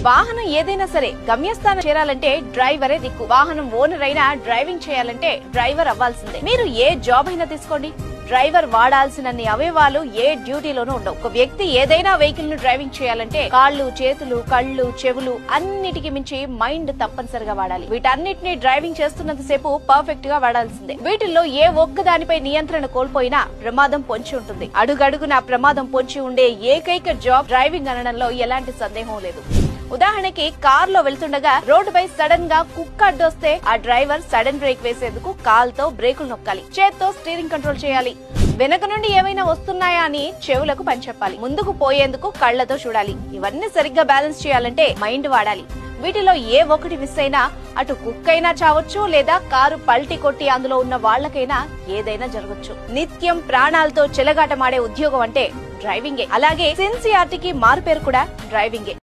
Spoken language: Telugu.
వాహనం ఏదైనా సరే గమ్యస్థానం చేరాలంటే డ్రైవరే దిక్కు. వాహనం ఓనర్ అయినా డ్రైవింగ్ చేయాలంటే డ్రైవర్ అవ్వాల్సిందే. మీరు ఏ జాబ్ అయినా తీసుకోండి, డ్రైవర్ వాడాల్సినన్ని అవయవాలు ఏ డ్యూటీలోనూ ఉండవు. ఒక వ్యక్తి ఏదైనా వెహికల్ ను డ్రైవింగ్ చేయాలంటే కాళ్ళు, చేతులు, కళ్ళు, చెవులు అన్నిటికి మించి మైండ్ తప్పనిసరిగా వాడాలి. వీటన్నిటిని డ్రైవింగ్ చేస్తున్నంత సేపు పర్ఫెక్ట్ గా వాడాల్సిందే. వీటిల్లో ఏ ఒక్క దానిపై నియంత్రణ కోల్పోయినా ప్రమాదం పొంచి ఉంటుంది. అడుగడుగునా ప్రమాదం పొంచి ఉండే ఏకైక జాబ్ డ్రైవింగ్ అనడంలో ఎలాంటి సందేహం లేదు. ఉదాహరణకి కార్ లో వెళ్తుండగా రోడ్డుపై సడన్ గా కుక్క అడ్డొస్తే ఆ డ్రైవర్ సడన్ బ్రేక్ వేసేందుకు కాల్తో బ్రేకులు నొక్కాలి, చేత్తో స్టీరింగ్ కంట్రోల్ చేయాలి. వెనక నుండి ఏమైనా వస్తున్నాయా అని చెవులకు పని చెప్పాలి. ముందుకు పోయేందుకు కళ్లతో చూడాలి. ఇవన్నీ సరిగ్గా బ్యాలెన్స్ చేయాలంటే మైండ్ వాడాలి. వీటిలో ఏ ఒక్కటి మిస్ అయినా అటు కుక్కైనా చావచ్చు, లేదా కారు పల్టీ కొట్టి అందులో ఉన్న వాళ్లకైనా ఏదైనా జరగచ్చు. నిత్యం ప్రాణాలతో చెలగాటమాడే ఉద్యోగం అంటే డ్రైవింగే. అలాగే సిన్సియారిటీకి మారుపేరు కూడా డ్రైవింగే.